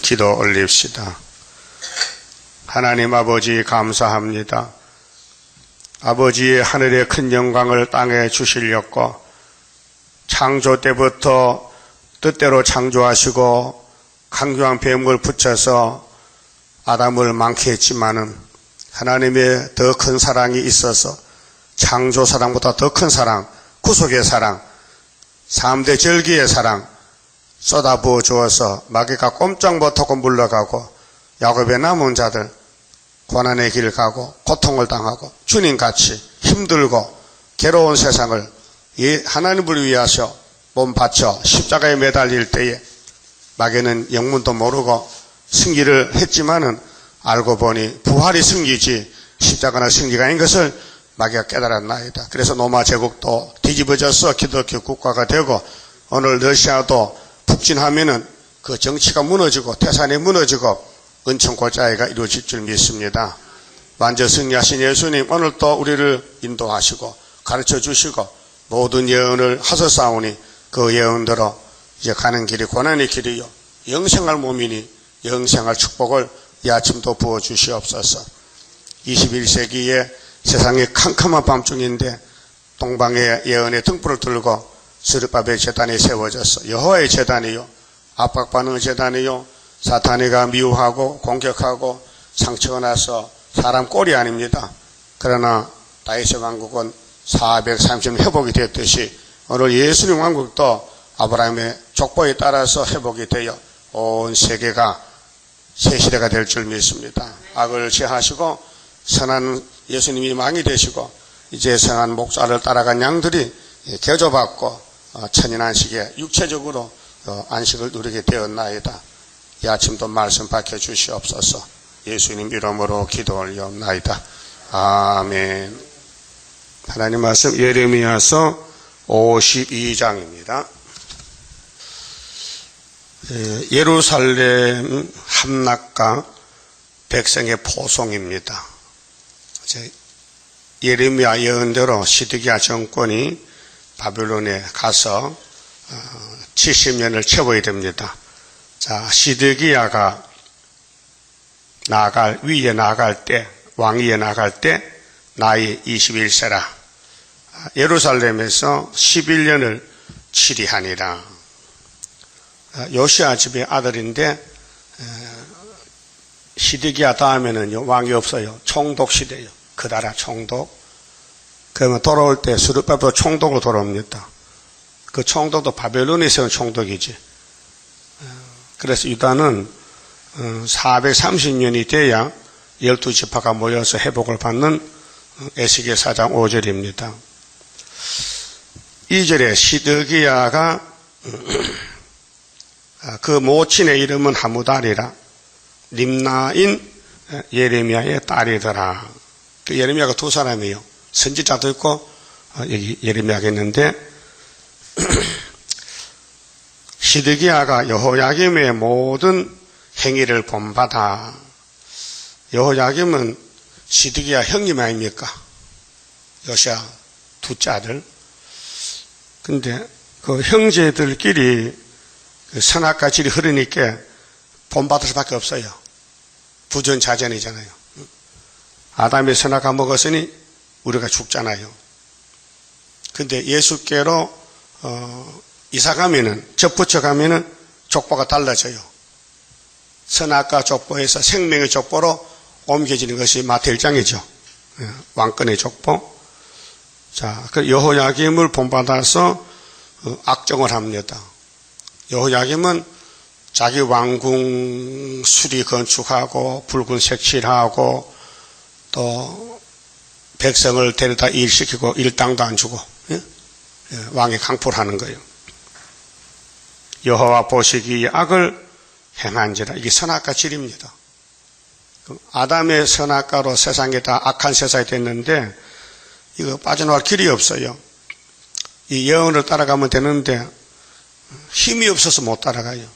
기도 올립시다. 하나님 아버지 감사합니다. 아버지의 하늘의 큰 영광을 땅에 주시려고 창조 때부터 뜻대로 창조하시고 강교한 뱀을 붙여서 아담을 많게 했지만은 하나님의 더 큰 사랑이 있어서 창조 사랑보다 더 큰 사랑, 구속의 사랑, 3대 절기의 사랑 쏟아부어 주어서 마귀가 꼼짝 못하고 물러가고 야곱의 남은 자들 고난의 길 가고 고통을 당하고 주님같이 힘들고 괴로운 세상을 하나님을 위하여 몸 바쳐 십자가에 매달릴 때에 마귀는 영문도 모르고 승리를 했지만은 알고 보니 부활이 승리지 십자가나 승리가 아닌 것을 마귀가 깨달았나이다. 그래서 로마 제국도 뒤집어져서 기독교 국가가 되고 오늘 러시아도 북진하면은 그 정치가 무너지고 태산이 무너지고 은총골짜기가 이루어질 줄 믿습니다. 완전 승리하신 예수님 오늘 또 우리를 인도하시고 가르쳐 주시고 모든 예언을 하셨사오니 그 예언대로 이제 가는 길이 고난의 길이요 영생할 몸이니 영생할 축복을 이 아침도 부어 주시옵소서. 21세기에 세상이 캄캄한 밤중인데 동방의 예언의 등불을 들고 스룹바벨 제단이 세워졌어. 여호와의 제단이요 압박받는 제단이요 사탄이가 미워하고 공격하고 상처가 나서 사람 꼴이 아닙니다. 그러나 다윗의 왕국은 430년 회복이 됐듯이 오늘 예수님 왕국도 아브라함의 족보에 따라서 회복이 되어 온 세계가 새 시대가 될 줄 믿습니다. 악을 제하시고 선한 예수님이 왕이 되시고 이제 선한 목자를 따라간 양들이 개조받고 천인 안식에 육체적으로 안식을 누리게 되었나이다. 이 아침도 말씀 밝혀 주시옵소서. 예수님 이름으로 기도 올리옵나이다. 아멘. 하나님 말씀 예레미야서 52장입니다. 예루살렘 함락과 백성의 포송입니다. 예레미야 예언대로 시드기야 정권이 바벨론에 가서 70년을 채워야 됩니다. 자, 시드기야가 위에 나갈 때, 왕위에 나갈 때 나이 21세라. 예루살렘에서 11년을 치리하니라. 요시야 집의 아들인데 시드기야 다음에는 왕이 없어요. 총독 시대요. 그 나라 총독. 그러면 돌아올 때 스룹바벨 총독으로 돌아옵니다. 그 총독도 바벨론에 세운 총독이지. 그래서 유다는 430년이 돼야 12지파가 모여서 회복을 받는 에스겔 4장 5절입니다. 2절에 시드기야가 그 모친의 이름은 하무달이라 림나인 예레미야의 딸이더라. 그 예레미야가 두 사람이에요. 선지자도 있고 여기 예레미야가 있는데 시드기야가 여호야김의 모든 행위를 본받아. 여호야김은 시드기야 형님 아닙니까? 요시야 둘째 아들. 근데 그 형제들끼리 그 선악과 질이 흐르니까 본받을 수밖에 없어요. 부전자전이잖아요. 아담이 선악과 먹었으니 우리가 죽잖아요. 근데 예수께로 이사가면은 접붙여가면은 족보가 달라져요. 선악과 족보에서 생명의 족보로 옮겨지는 것이 마태 1장이죠. 왕권의 족보. 자, 그 여호야김을 본받아서 악정을 합니다. 여호야김은 자기 왕궁 수리 건축하고 붉은 색칠하고 또 백성을 데려다 일시키고 일당도 안 주고 왕이 강포를 하는 거예요. 여호와 보시기에 악을 행한지라. 이게 선악과 질입니다. 아담의 선악과로 세상에 다 악한 세상이 됐는데 이거 빠져나갈 길이 없어요. 이 예언을 따라가면 되는데 힘이 없어서 못 따라가요.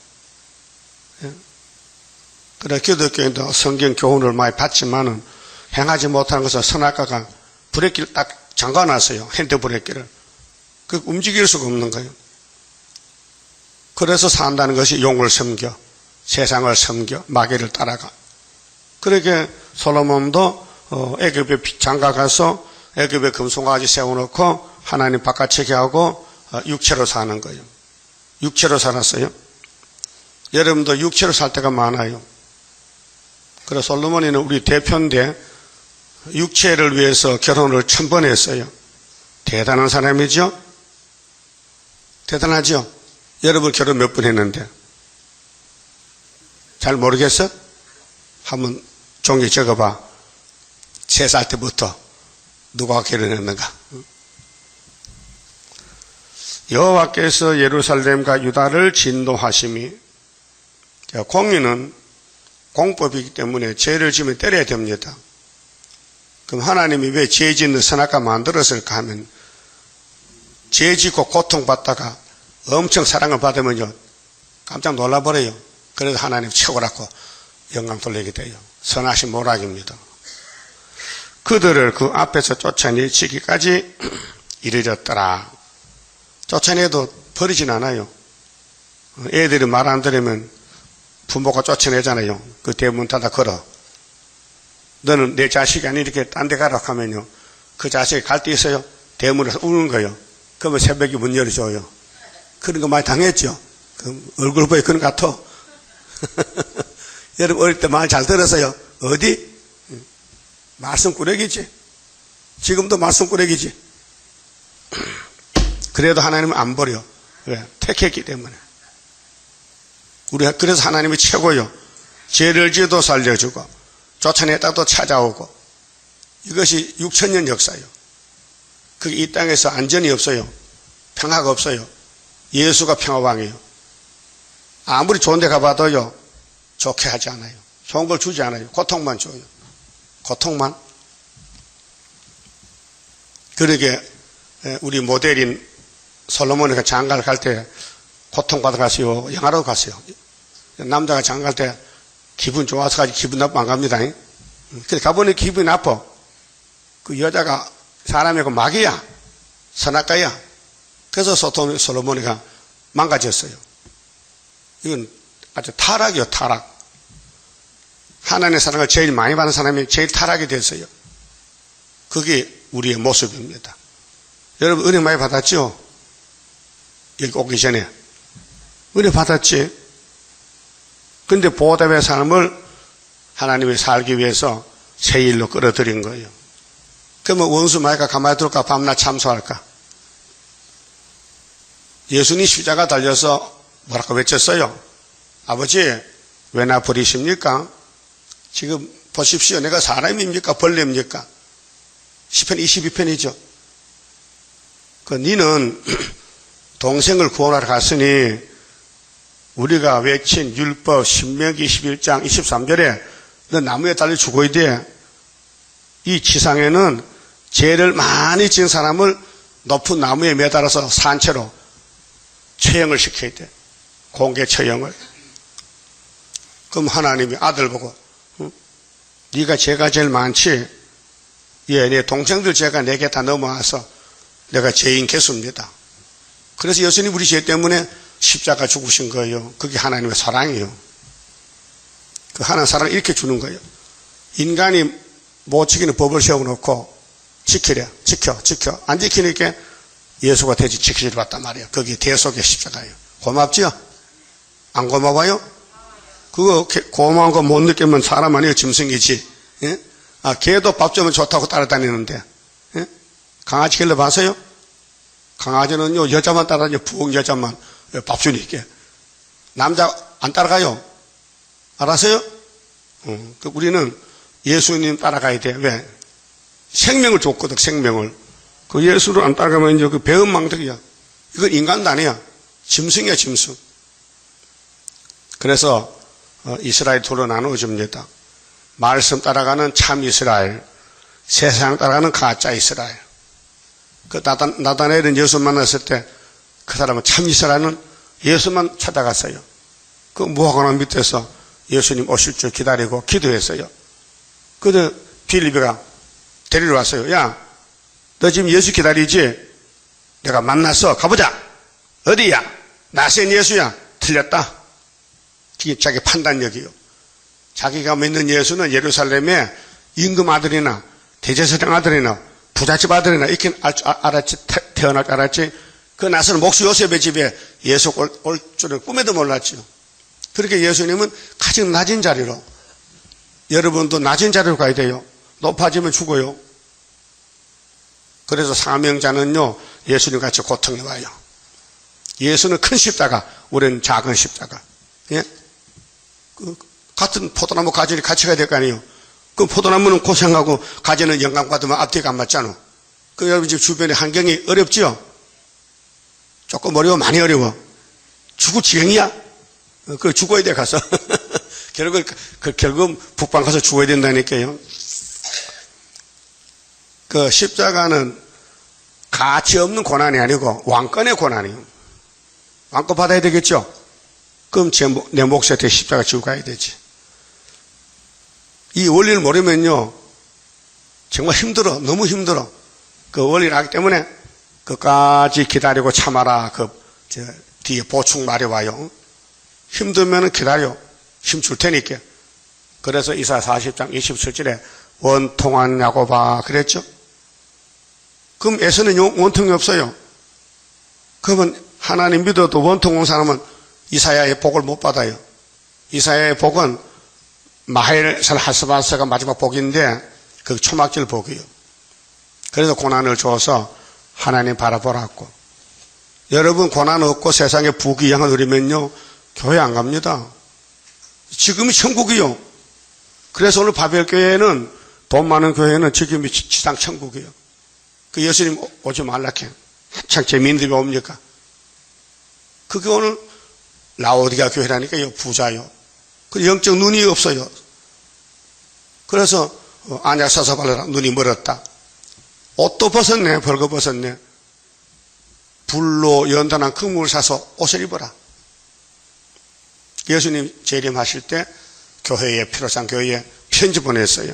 그래 기독교인도 성경 교훈을 많이 받지만은 행하지 못하는 것은 선악과가 브레이크를 딱 잠가놨어요. 핸드 브레이크를. 그 움직일 수가 없는 거예요. 그래서 산다는 것이 용을 섬겨 세상을 섬겨 마귀를 따라가. 그렇게 솔로몬도 애굽에 장가 가서 애굽에 금송아지 세워놓고 하나님 바깥치게 하고 육체로 사는 거예요. 육체로 살았어요. 여러분도 육체로 살 때가 많아요. 그래서 솔로몬이는 우리 대표인데 육체를 위해서 결혼을 1000번 했어요. 대단한 사람이죠? 대단하죠? 여러분 결혼 몇 번 했는데? 잘 모르겠어? 한번 종이 적어봐. 3살 때부터 누가 결혼했는가? 여호와께서 예루살렘과 유다를 진노하심이, 공의는 공법이기 때문에 죄를 지으면 때려야 됩니다. 그럼 하나님이 왜 죄 짓는 선악과 만들었을까 하면 죄 짓고 고통받다가 엄청 사랑을 받으면요 깜짝 놀라버려요. 그래서 하나님 최고라고 영광 돌리게 돼요. 선하신 모락입니다. 그들을 그 앞에서 쫓아내치기까지 이르렀더라. 쫓아내도 버리진 않아요. 애들이 말 안 들으면 부모가 쫓아내잖아요. 그 대문 닫아 걸어. 너는 내 자식이 아니 이렇게 딴 데 가라 하면요. 그 자식이 갈 데 있어요. 대문에서 우는 거예요. 그러면 새벽에 문 열어줘요. 그런 거 많이 당했죠. 그 얼굴 보여 그런 거 같아. 여러분 어릴 때 말 잘 들었어요. 어디? 말씀꾸러기지. 지금도 말씀꾸러기지. 그래도 하나님은 안 버려. 왜? 택했기 때문에. 우리가 그래서 하나님이 최고요. 죄를 지어도 살려주고 쫓아냈다도 찾아오고, 이것이 6000년 역사예요. 그게 이 땅에서 안전이 없어요. 평화가 없어요. 예수가 평화왕이에요. 아무리 좋은 데 가봐도요 좋게 하지 않아요. 좋은 걸 주지 않아요. 고통만 줘요. 고통만. 그러게 우리 모델인 솔로몬이가 장가를 갈 때 고통받아 갔어요? 영화로 갔어요? 남자가 장가갈 때 기분 좋아서 가지 기분 나쁘면 안 갑니다. 그래서 가보니 기분이 나빠. 그 여자가 사람이고 마귀야. 선악가야. 그래서 솔로몬이가 망가졌어요. 이건 아주 타락이요, 타락. 하나님의 사랑을 제일 많이 받는 사람이 제일 타락이 됐어요. 그게 우리의 모습입니다. 여러분 은혜 많이 받았죠? 여기 오기 전에 은혜 받았지. 근데 보답의 삶을 하나님이 살기 위해서 새 일로 끌어들인 거예요. 그러면 원수 마귀가 가만히 둘까? 밤낮 참소할까? 예수님 십자가 달려서 뭐라고 외쳤어요? 아버지 왜 나 버리십니까? 지금 보십시오. 내가 사람입니까? 벌레입니까? 시편 22편이죠. 그 니는 동생을 구원하러 갔으니 우리가 외친 율법 신명기 21장 23절에 너 나무에 달려 죽어야 돼. 이 지상에는 죄를 많이 지은 사람을 높은 나무에 매달아서 산채로 처형을 시켜야 돼. 공개 처형을. 그럼 하나님이 아들 보고 네가 죄가 제일 많지? 예, 내 동생들 죄가 내게 다 넘어와서 내가 죄인 개수입니다. 그래서 예수님 우리 죄 때문에 십자가 죽으신 거예요. 그게 하나님의 사랑이에요. 그 하나님 사랑을 이렇게 주는 거예요. 인간이 못 지키는 법을 세워놓고 지키래. 지켜. 안 지키니까 예수가 대지 지키지를 봤단 말이에요. 그게 대속의 십자가예요. 고맙지요? 안 고마워요? 그거 고마운 거 못 느끼면 사람 아니에요. 짐승이지. 예? 개도 밥 주면 좋다고 따라다니는데, 예? 강아지 길러봤어요? 강아지는요 여자만 따라다녀요. 부엌 여자만 밥 주니까. 남자 안 따라가요. 알았어요? 우리는 예수님 따라가야 돼. 왜? 생명을 줬거든. 생명을. 그 예수를 안 따라가면 이제 그 배은망덕이야. 이건 인간도 아니야. 짐승이야, 짐승. 그래서 이스라엘 둘로 나누어집니다. 말씀 따라가는 참 이스라엘, 세상 따라가는 가짜 이스라엘. 그 나다나엘은 예수 만났을 때 그 사람은 참 이스라엘은 예수만 찾아갔어요. 그 무화과나무 밑에서 예수님 오실 줄 기다리고 기도했어요. 그때 빌립이가 데리러 왔어요. 야, 너 지금 예수 기다리지? 내가 만났어. 가보자. 어디야? 나센 예수야. 틀렸다. 자기 판단력이요. 자기가 믿는 예수는 예루살렘에 임금 아들이나 대제사장 아들이나 부잣집 아들이나 이렇게 알았지, 태어날 줄 알았지. 그 낯선 목수 요셉의 집에 예수 올 줄은 꿈에도 몰랐죠. 그렇게 예수님은 가장 낮은 자리로, 여러분도 낮은 자리로 가야 돼요. 높아지면 죽어요. 그래서 사명자는요, 예수님 같이 고통이 와요. 예수는 큰 십자가, 우리는 작은 십자가. 예? 같은 포도나무 가지를 같이 가야 될 거 아니에요. 그 포도나무는 고생하고 가지는 영감 받으면 앞뒤가 안 맞잖아. 그 여러분 집 주변에 환경이 어렵죠? 조금 어려워, 많이 어려워. 죽을 지경이야? 그 죽어야 돼, 가서. 결국 북방 가서 죽어야 된다니까요. 그 십자가는 가치 없는 고난이 아니고 왕권의 고난이에요. 왕권 받아야 되겠죠? 그럼 내 몫에 십자가 지고 가야 되지. 이 원리를 모르면요, 정말 힘들어. 너무 힘들어. 그 원리를 알기 때문에 끝까지 기다리고 참아라. 뒤에 보충 말이 와요. 힘들면 기다려. 힘 줄 테니까. 그래서 이사야 40장 27절에 원통한 야곱아 그랬죠? 그럼 에서는 원통이 없어요. 그러면 하나님 믿어도 원통 온 사람은 이사야의 복을 못 받아요. 이사야의 복은 마헬살 하스바스가 마지막 복인데 그 초막절 복이에요. 그래서 고난을 줘서 하나님 바라보라고. 여러분 고난 없고 세상에 부귀영화 누리면요, 교회 안 갑니다. 지금이 천국이요. 그래서 오늘 바벨교회는, 돈 많은 교회는 지금이 지상 천국이에요. 그 예수님 오지 말라케. 한창 재미있는데 왜 옵니까? 그게 오늘 라오디가 교회라니까요. 부자요. 그 영적 눈이 없어요. 그래서 안약 사서 발라라. 눈이 멀었다. 옷도 벗었네. 벌거벗었네. 불로 연단한 금을 사서 옷을 입어라. 예수님 재림하실 때 교회에, 피로상 교회에 편지 보냈어요.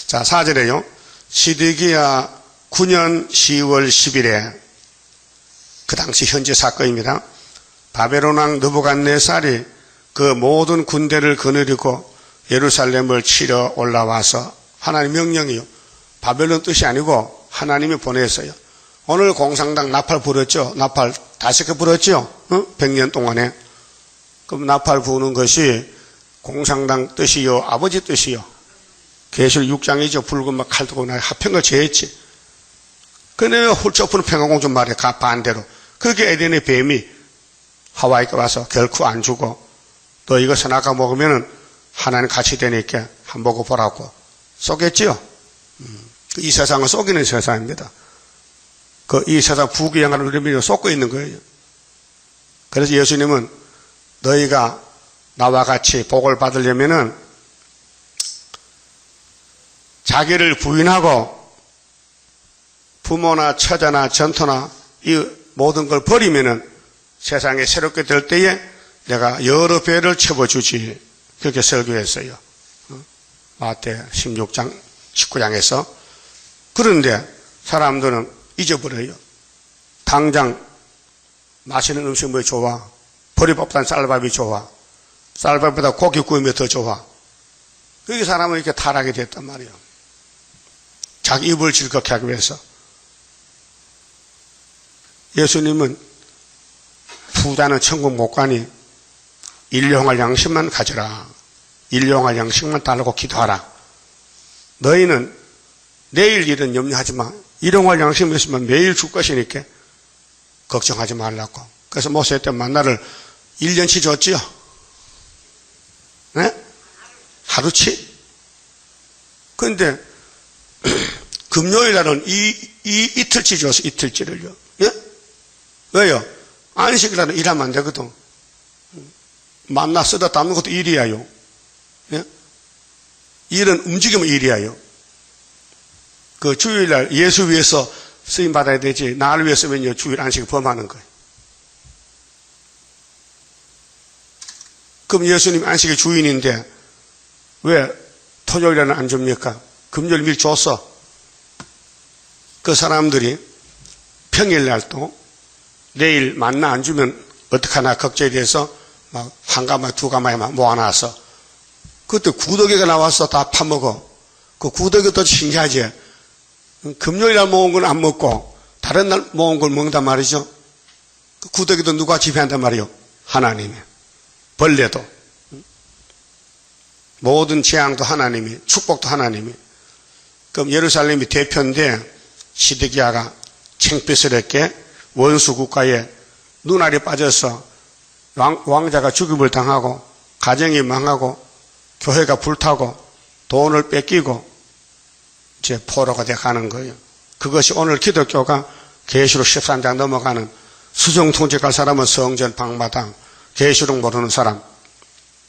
자, 4절에요. 시드기야 9년 10월 10일에 그 당시 현재 사건입니다. 바벨론 왕 느부갓네살이 그 모든 군대를 거느리고 예루살렘을 치러 올라와서, 하나님 명령이요. 바벨론 뜻이 아니고 하나님이 보냈어요. 오늘 공산당 나팔 불었죠? 나팔 5개 불었죠? 100년 동안에. 그럼 나팔 부는 것이 공산당 뜻이요? 아버지 뜻이요? 계시록 6장이죠. 붉은 막 칼 들고 나 합평을 제했지. 근데 훌쩍 부는 평화공주 말에 반대로. 그렇게 에덴의 뱀이 하와이에 와서 결코 안 주고, 너 이거 선악과 먹으면은 하나님 같이 되니까 한번 보고 보라고 쏘겠지요? 이 세상은 쏘기는 세상입니다. 이 세상 부귀영화를 누리며 쏟고 있는 거예요. 그래서 예수님은 너희가 나와 같이 복을 받으려면은 자기를 부인하고 부모나 처자나 전토나 이 모든 걸 버리면은 세상에 새롭게 될 때에 내가 여러 배를 채워주지. 그렇게 설교했어요. 마태 16장 19장에서. 그런데 사람들은 잊어버려요. 당장 맛있는 음식 뭐 좋아? 보리밥보다는 쌀밥이 좋아. 쌀밥보다 고기 구우면 더 좋아. 그게 사람은 이렇게 타락이 됐단 말이에요. 자기 입을 즐겁게 하기 위해서. 예수님은 부자는 천국 못 가니 일용할 양식만 가져라. 일용할 양식만 달라고 기도하라. 너희는 내일 일은 염려하지 마. 일용할 양식이 있으면 매일 줄 것이니까 걱정하지 말라고. 그래서 모세 때 만나를 1년치 줬지요. 네? 하루치. 그런데 금요일 날은 이틀치 줬어. 이틀치를요. 예? 왜요? 안식일날은 일하면 안 되거든. 만나 쓰다 담는 것도 일이야요. 예? 일은 움직이면 일이야요. 그 주일날 예수 위해서 쓰임 받아야 되지. 나를 위해서면요 주일 안식을 범하는 거예요. 그럼 예수님 안식의 주인인데 왜 토요일에는 안 줍니까? 금요일 미리 줬어. 그 사람들이 평일날도 내일 만나 안 주면 어떡하나 걱정이 돼서 막 한 가마에 두 가마에만 모아놔서 그때 구더기가 나와서 다 파먹어. 그 구더기도 신기하지. 금요일날 모은 건 안 먹고 다른 날 모은 걸 먹는단 말이죠. 그 구더기도 누가 지배한단 말이요? 하나님이. 벌레도. 모든 재앙도 하나님이, 축복도 하나님이. 그럼 예루살렘이 대표인데 시드기야가 창피스럽게 원수 국가에 눈알이 빠져서 왕자가 죽임을 당하고 가정이 망하고 교회가 불타고 돈을 뺏기고 이제 포로가 돼가는 거예요. 그것이 오늘 기독교가 계시록 13장 넘어가는 수정통제 갈 사람은 성전 방마당, 계시록 모르는 사람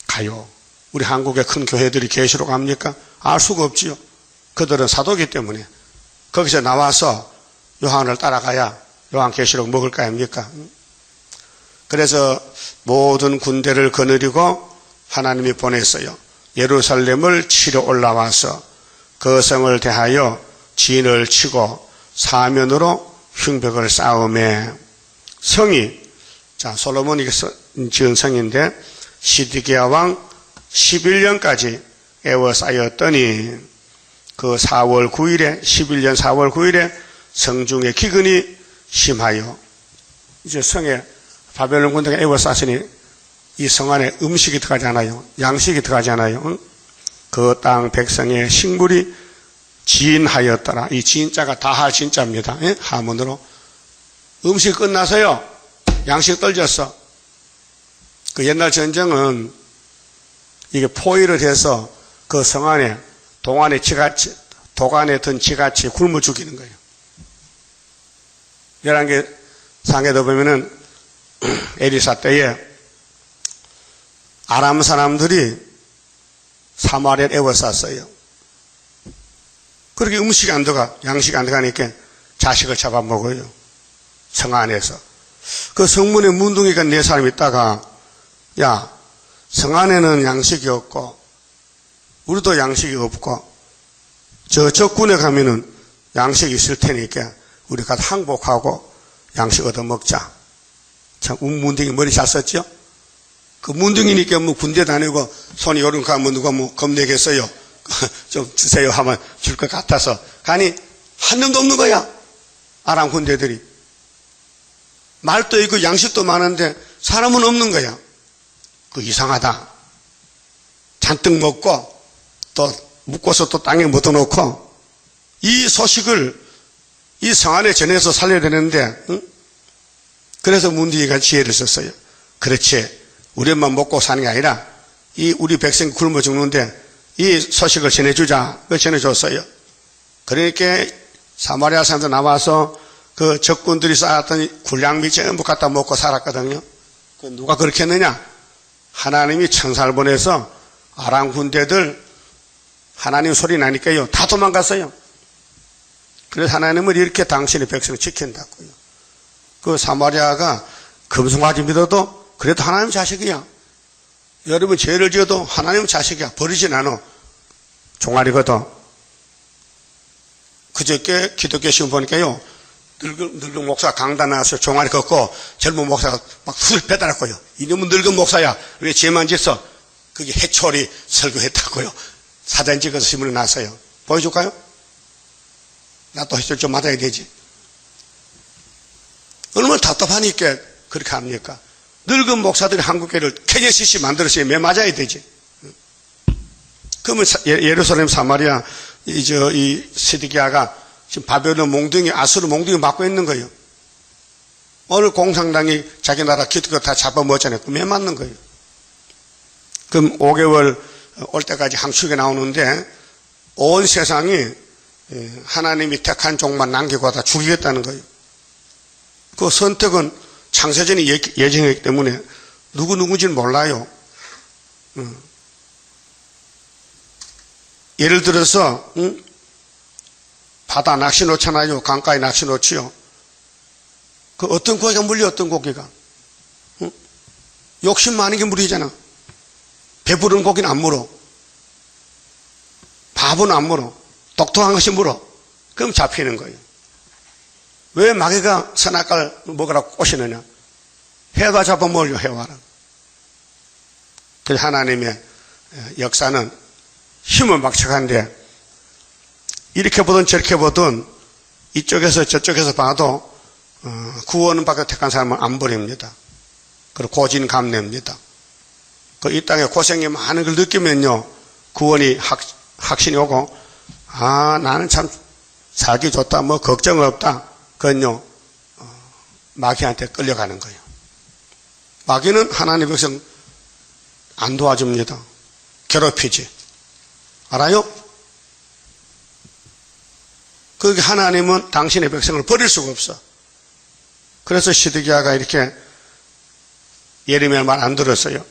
가요. 우리 한국의 큰 교회들이 계시록 압니까? 알 수가 없지요. 그들은 사도기 때문에 거기서 나와서 요한을 따라가야 요한 계시록 먹을 거 아닙니까? 그래서 모든 군대를 거느리고 하나님이 보냈어요. 예루살렘을 치러 올라와서 그 성을 대하여 진을 치고 사면으로 흉벽을 쌓음에 성이 솔로몬이 지은 성인데 시드기야 왕 11년까지 에워싸였더니 그 4월 9일에 11년 4월 9일에 성중의 기근이 심하여 이제 성에 바벨론 군대가 에워쌌으니 이 성 안에 음식이 들어가지 않아요. 양식이 들어가지 않아요. 그 땅 백성의 식물이 진하였더라. 이 진자가 다하 진자입니다. 예? 하문으로 음식 끝나서요. 양식 떨졌어. 그 옛날 전쟁은 이게 포위를 해서 그 성 안에 동안에 쥐같이 도간에 든 쥐같이 굶어 죽이는 거예요. 11개 상에도 보면은 에리사 때에 아람 사람들이 사마리아를 에워쌌어요. 그렇게 음식이 안 들어가, 양식이 안 들어가니까 자식을 잡아먹어요. 성 안에서. 그 성문에 문둥이가 4사람 있다가, 야, 성 안에는 양식이 없고, 우리도 양식이 없고, 저 적군에 가면은 양식이 있을 테니까, 우리 가서 항복하고 양식 얻어먹자. 참, 문둥이 머리 잘 썼죠? 그 문둥이니까 뭐 군대 다니고 손이 요런 거 하면 누가 뭐 겁내겠어요? 좀 주세요 하면 줄 것 같아서. 가니, 한 놈도 없는 거야. 아람 군대들이. 말도 있고 양식도 많은데 사람은 없는 거야. 그 이상하다. 잔뜩 먹고 또 묶어서 또 땅에 묻어놓고 이 소식을 이 성 안에 전해서 살려야 되는데, 응? 그래서 문둥이가 지혜를 썼어요. 그렇지. 우리만 먹고 사는 게 아니라 이 우리 백성이 굶어 죽는데 이 소식을 전해주자. 그 전해줬어요. 그러니까 사마리아 사람들 나와서 그 적군들이 쌓았던 군량미 전부 갖다 먹고 살았거든요. 그 누가 그렇게 했느냐? 하나님이 천사를 보내서 아람 군대들 하나님 소리 나니까요. 다 도망갔어요. 그래서 하나님은 이렇게 당신의 백성을 지킨다고요. 그 사마리아가 금송아지 믿어도 그래도 하나님 자식이야. 여러분 죄를 지어도 하나님 자식이야. 버리진 않아. 종아리거든. 그저께 기독교 시험 보니까요. 늙은 목사 강단 나와서 종아리 걷고 젊은 목사가 막 훌 빼달았고요. 이놈은 늙은 목사야. 왜 죄만 짓어? 그게 해초리 설교했다고요. 사진 찍어서 신문에 났어요. 보여줄까요? 나 또 해초리 좀 맞아야 되지. 얼마나 답답하니까 그렇게 합니까? 늙은 목사들이 한국교회를 KCC 만들었어요. 매 맞아야 되지. 그러면 예루살렘 사마리아 이 시드기야가 지금 바벨론 몽둥이 아수르 몽둥이 맞고 있는 거예요. 오늘 공산당이 자기 나라 기득권 다 잡아먹었잖아요. 매 맞는 거예요. 그럼 5개월 올 때까지 항축에 나오는데 온 세상이 하나님이 택한 종만 남기고 다 죽이겠다는 거예요. 그 선택은 창세전이 예정했기 때문에 누구인지는 몰라요. 예를 들어서 바다 낚시 놓잖아요. 강가에 낚시 놓지요. 그 어떤 고기가 물려 어떤 고기가. 욕심 많은 게 물이잖아. 배부른 고기는 안 물어. 밥은 안 물어. 독특한 것이 물어. 그럼 잡히는 거예요. 왜 마귀가 선악과를 먹으라고 꼬시느냐? 해와 잡아먹으려 해와는. 그래서 하나님의 역사는 힘은 막측한데 이렇게 보든 저렇게 보든 이쪽에서 저쪽에서 봐도 구원은 받고 택한 사람은 안 버립니다. 그리고 고진감래입니다. 이 땅에 고생이 많은 걸 느끼면요, 구원이 확신이 오고, 나는 참 살기 좋다, 뭐 걱정 없다. 그건요, 마귀한테 끌려가는 거예요. 마귀는 하나님의 백성 안 도와줍니다. 괴롭히지. 알아요? 그게 하나님은 당신의 백성을 버릴 수가 없어. 그래서 시드기야가 이렇게 예레미야 말 안 들었어요.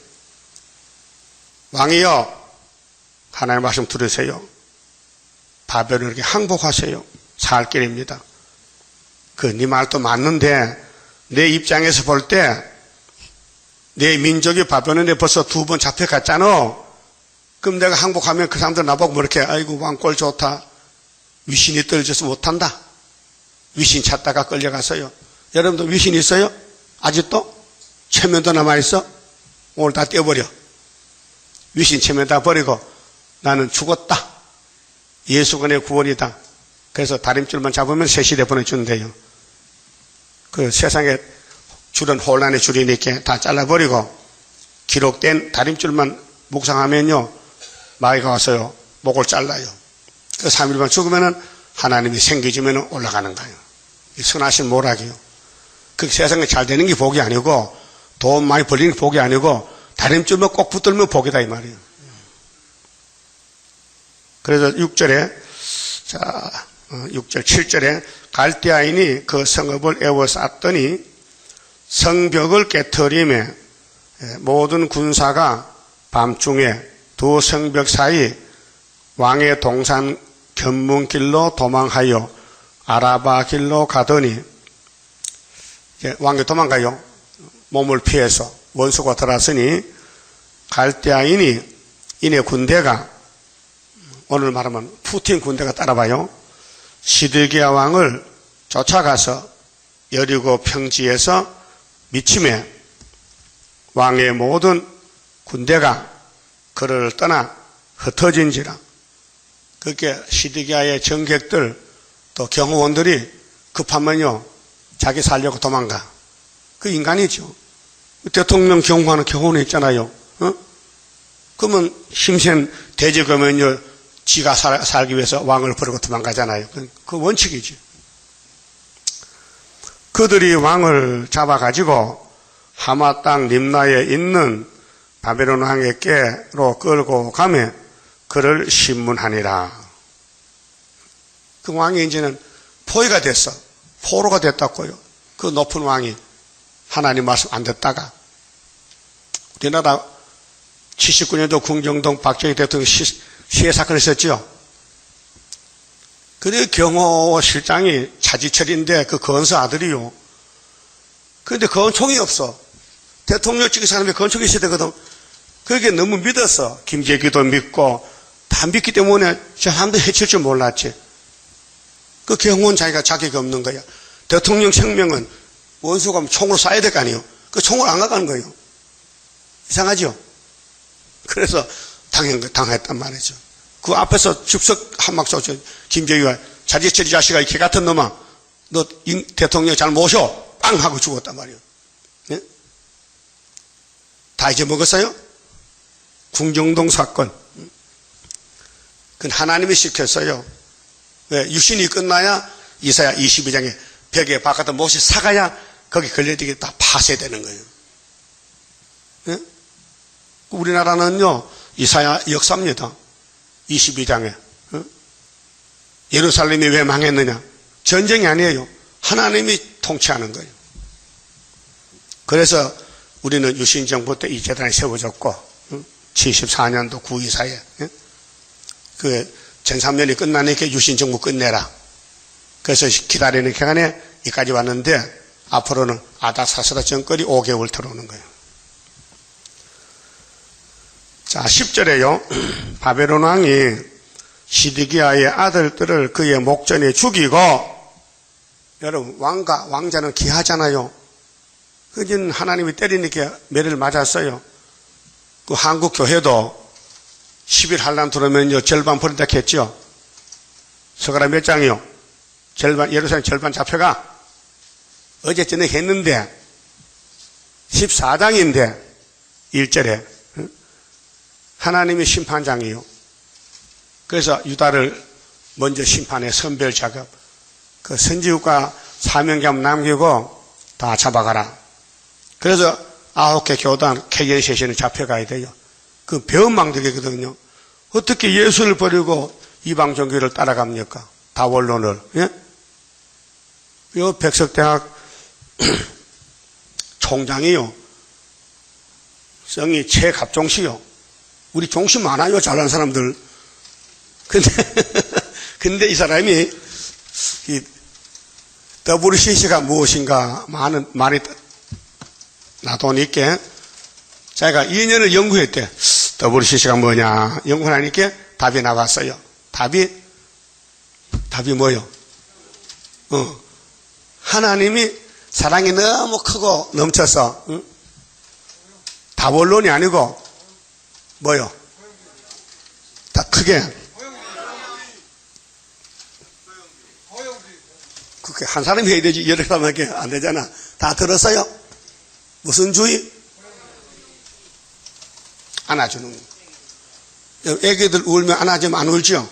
왕이여, 하나님의 말씀 들으세요. 바벨론에게 항복하세요. 살 길입니다. 네 말도 맞는데 내 입장에서 볼 때 내 민족이 바벨론에 벌써 2번 잡혀갔잖아. 그럼 내가 항복하면 그 사람들 나보고 뭐 이렇게 아이고 왕꼴 좋다. 위신이 떨어져서 못한다. 위신 찾다가 끌려갔어요. 여러분도 위신 있어요? 아직도? 체면도 남아있어? 오늘 다 떼어버려. 위신 체면 다 버리고 나는 죽었다. 예수가 내 구원이다. 그래서 다림줄만 잡으면 새 시대 보내준대요. 그 세상에 줄은 혼란의 줄이니까 다 잘라버리고 기록된 다림줄만 묵상하면요, 마귀가 와서요 목을 잘라요. 그 3일만 죽으면은 하나님이 생기주면 올라가는 거예요. 선하신 모락이요. 그 세상에 잘 되는 게 복이 아니고 돈 많이 벌리는 게 복이 아니고 다림줄만 꼭 붙들면 복이다 이 말이에요. 그래서 6절 7절에 갈대아인이 그 성읍을 에워쌌더니 성벽을 깨트리며 모든 군사가 밤중에 두 성벽 사이 왕의 동산 견문길로 도망하여 아라바 길로 가더니, 왕이 도망가요. 몸을 피해서 원수가 들어왔으니 갈대아인이 이내 군대가, 오늘 말하면 푸틴 군대가 따라와요. 시드기야 왕을 쫓아가서 여리고 평지에서 미침에 왕의 모든 군대가 그를 떠나 흩어진지라. 그렇게 시드기야의 정객들 또 경호원들이 급하면요 자기 살려고 도망가. 그 인간이죠. 대통령 경호하는 경호원 있잖아요. 그러면 힘센 대적하면요 지가 살기 위해서 왕을 버리고 도망가잖아요. 그 원칙이지. 그들이 왕을 잡아가지고 하마 땅 림나에 있는 바벨론 왕에게로 끌고 가며 그를 신문하니라. 그 왕이 이제는 포위가 됐어. 포로가 됐다고요. 그 높은 왕이 하나님 말씀 안 듣다가. 우리나라 79년도 궁정동 박정희 대통령 시해 사건이 있었죠. 그런데 경호실장이 차지철인데 그 건서 아들이요. 그런데 건총이 없어. 대통령 찍은 사람이 건총이 있어야 되거든. 그게 너무 믿었어. 김재규도 믿고 다 믿기 때문에 저 사람도 해칠 줄 몰랐지. 그 경호원 자기가 자격이 없는 거야. 대통령 생명은 원수가 총으로 쏴야 될 거 아니에요. 그 총을 안 가가는 거예요. 이상하죠? 그래서 당했단 말이죠. 그 앞에서 즉석 한막 쏘죠. 김재규가 자지철이 자식아 이 개 같은 놈아 너 대통령 잘 모셔 빵 하고 죽었단 말이에요. 네? 다 잊어먹었어요? 궁정동 사건. 그건 하나님이 시켰어요. 왜? 유신이 끝나야 이사야 22장에 벽에 바깥에 못이 사가야 거기 걸려들게 다 파쇄되는 거예요. 네? 우리나라는요 이사야 역사입니다. 22장에 예루살렘이 왜 망했느냐? 전쟁이 아니에요. 하나님이 통치하는 거예요. 그래서 우리는 유신정부 때 이 재단이 세워졌고 74년도 9.24에 그 전3년이 끝나니까 유신정부 끝내라. 그래서 기다리는 기간에 이까지 왔는데 앞으로는 아닥사스다 정권이 5개월 들어오는 거예요. 자, 10절에요. 바벨론 왕이 시드기야의 아들들을 그의 목전에 죽이고, 여러분, 왕자는 귀하잖아요. 그진 하나님이 때리니까 매를 맞았어요. 그 한국 교회도 10일 한란 들어오면요, 절반 버린다 했죠? 서가라 몇 장이요? 절반, 예루살렘 절반 잡혀가? 어제 저녁 했는데, 14장인데, 1절에. 하나님이 심판장이요. 그래서 유다를 먼저 심판해 선별 작업. 그 선지국과 사명감 남기고 다 잡아가라. 그래서 9개 교단, KNCC는 잡혀가야 돼요. 그 배은망덕이거든요. 어떻게 예수를 버리고 이방 종교를 따라갑니까? 다원론을. 예? 요 백석대학 총장이요. 성이 최갑종씨요. 우리 종씨 많아요, 잘난 사람들. 근데 이 사람이 이 WCC가 무엇인가 많은 말이 나도니까 자기가 2년을 연구했대. WCC가 뭐냐 연구하니까 답이 나왔어요. 답이 뭐요? 하나님이 사랑이 너무 크고 넘쳐서 다원론이 아니고 뭐요? 다 크게 그렇게 한 사람이 해야 되지 여러 사람에게 안 되잖아. 다 들었어요? 무슨 주의? 안아주는 거. 애기들 울면 안아주면 안 울죠?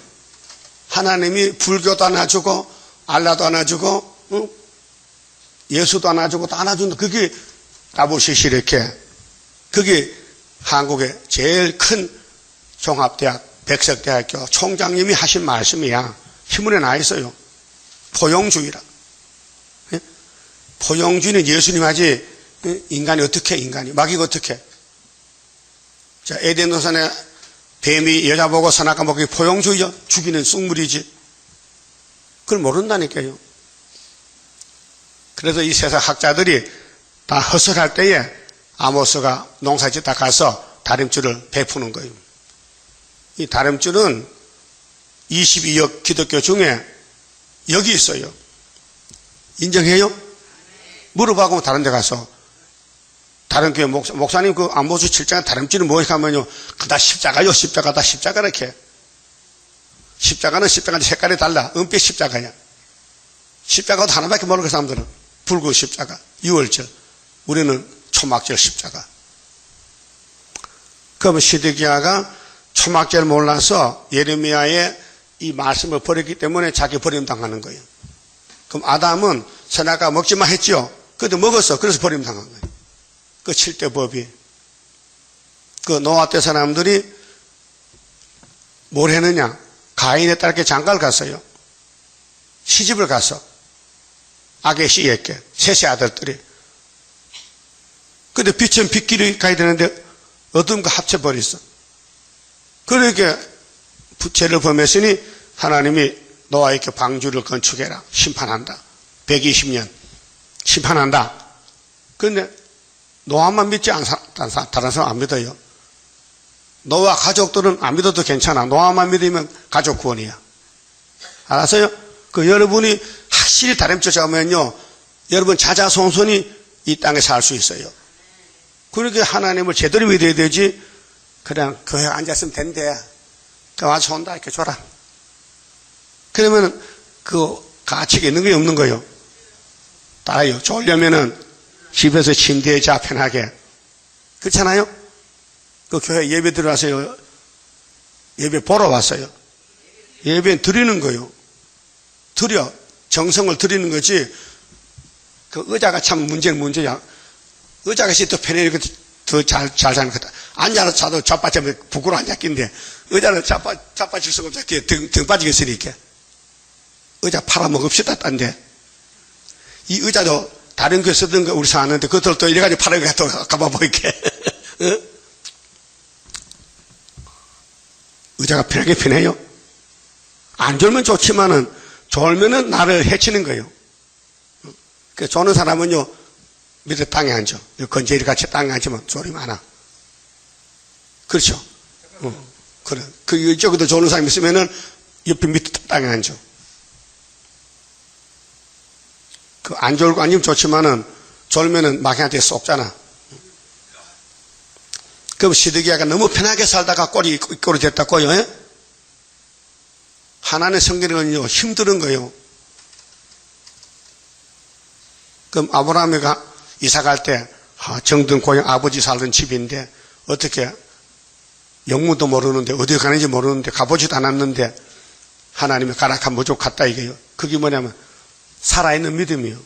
하나님이 불교도 안아주고 알라도 안아주고 응? 예수도 안아주고 다 안아준다. 그게 WCC 이렇게 그게 한국의 제일 큰 종합대학 백석대학교 총장님이 하신 말씀이야. 신문에 나 있어요. 포용주의라. 예? 포용주의는 예수님 하지 인간이 어떻게 인간이 마귀가 어떻게 자 에덴 동산에 뱀이 여자 보고 선악과 먹기 포용주의죠. 죽이는 쑥물이지. 그걸 모른다니까요. 그래서 이 세상 학자들이 다 허설할 때에 아모스가 농사짓다 가서 다림줄을 베푸는 거예요. 이 다림줄은 22억 기독교 중에 여기 있어요. 인정해요? 물어봐고 다른 데 가서 다른 교회 목사님 그 아모스 7장 다림줄은 무엇이냐 하면요. 다 십자가요. 십자가 다 십자가 이렇게. 십자가는 십자가인데 색깔이 달라. 은빛 십자가야. 십자가도 하나밖에 모르는 그 사람들은. 붉은 십자가. 6월절. 우리는 초막절 십자가. 그러면 시드기야가 초막절 몰라서 예레미야의 이 말씀을 버렸기 때문에 자기 버림당하는 거예요. 그럼 아담은 선악과 먹지 마 했죠. 그래도 먹었어. 그래서 버림당한 거예요. 그 7대 법이. 그 노아 때 사람들이 뭘 했느냐. 가인의 딸께 장가를 갔어요. 시집을 가서. 악의 씨에게. 셋의 아들들이. 근데 빛은 빛끼리 가야 되는데 어둠과 합쳐버렸어. 그러니까 죄를 범했으니 하나님이 노아에게 방주를 건축해라. 심판한다. 120년. 심판한다. 그런데 노아만 믿지 않은 다른 사람 안 믿어요. 노아 가족들은 안 믿어도 괜찮아. 노아만 믿으면 가족 구원이야. 알았어요? 그 여러분이 확실히 다림줄 잡으면요. 여러분 자자손손이 이 땅에 살 수 있어요. 그렇게 하나님을 제대로 믿어야 되지. 그냥 교회 앉았으면 된대. 그 와서 온다 이렇게 줘라. 그러면 그 가치가 있는 게 없는 거예요. 따라요. 졸려면은 집에서 침대에 자 편하게. 그렇잖아요? 그 교회 예배 들어와서요. 예배 보러 왔어요. 예배 드리는 거예요. 드려. 정성을 드리는 거지. 그 의자가 참 문제야. 의자가 더 편해. 더 잘 사는 거다. 앉아서 자도 자빠지면 부끄러워 앉았긴데, 의자는 자빠질 수가 없어. 등 빠지겠으니까. 의자 팔아먹읍시다, 딴데. 이 의자도 다른 교회 쓰던 거 우리 사는데, 그것들 또 이래가지고 팔아먹고 가봐보이게. 어? 의자가 편하게 편해요? 안 졸면 좋지만은, 졸면은 나를 해치는 거예요. 그 조는 사람은요, 밑에 땅에 앉아. 건재리 같이 땅에 앉으면 졸이 많아. 그렇죠? 그래. 그 이쪽에도 조는 사람이 있으면은 옆에 밑에 땅에 앉아. 그 안 졸고 앉으면 좋지만은 졸면은 마귀한테 쏙잖아. 그럼 시드기야가 너무 편하게 살다가 꼴이 됐다고요. 예? 하나님의 성경은요, 힘든 거예요. 그럼 아브라함이가 이사 갈 때, 정든 고향 아버지 살던 집인데, 어떻게, 영문도 모르는데, 어디 가는지 모르는데, 가보지도 않았는데, 하나님이 가락한 무조건 갔다 이게요. 그게 뭐냐면, 살아있는 믿음이요.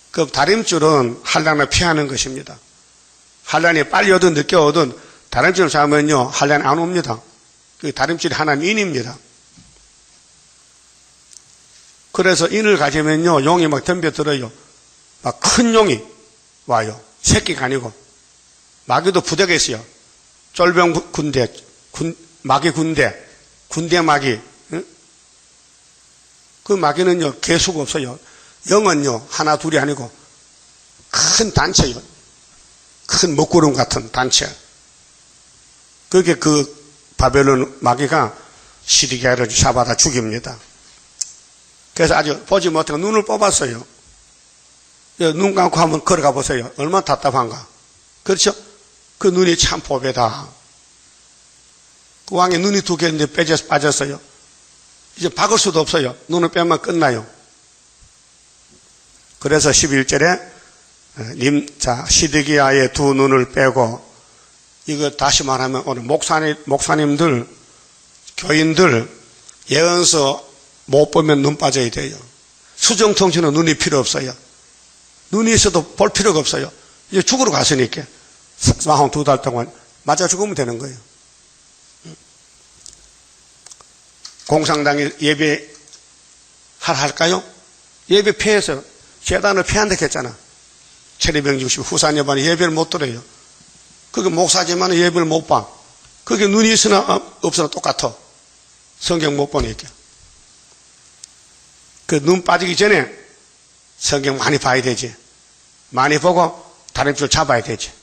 그 다림줄은 한란을 피하는 것입니다. 한란이 빨리 오든 늦게 오든, 다림줄을 잡으면요, 한란이 안 옵니다. 그 다림줄이 하나님 인입니다. 그래서 인을 가지면요, 용이 막 덤벼들어요. 막 큰 용이 와요. 새끼가 아니고. 마귀도 부대가 있어요. 쫄병 군대, 마귀 군대 마귀. 응? 그 마귀는요, 개수가 없어요. 영은요, 하나, 둘이 아니고, 큰 단체요. 큰 먹구름 같은 단체. 그게 그 바벨론 마귀가 시드기야를 잡아다 죽입니다. 그래서 아주 보지 못하고 눈을 뽑았어요. 눈 감고 한번 걸어가 보세요. 얼마나 답답한가. 그렇죠? 그 눈이 참 보배다. 그 왕의 눈이 두 개인데 빠졌어요. 이제 박을 수도 없어요. 눈을 빼면 끝나요. 그래서 11절에 시드기야의 두 눈을 빼고, 이거 다시 말하면 오늘 목사님들, 교인들 예언서 못 보면 눈 빠져야 돼요. 수정통신은 눈이 필요 없어요. 눈이 있어도 볼 필요가 없어요. 이제 죽으러 갔으니까 42달 동안 맞아 죽으면 되는 거예요. 공산당이 예배 할까요? 예배 피해서 재단을 피한다 했잖아. 체리병60 후산 여반이 예배를 못 들어요. 그게 목사지만 예배를 못 봐. 그게 눈이 있으나 없으나 똑같아. 성경 못 보니까. 그 눈 빠지기 전에 성경 많이 봐야 되지. 많이 보고 다림줄 잡아야 되지.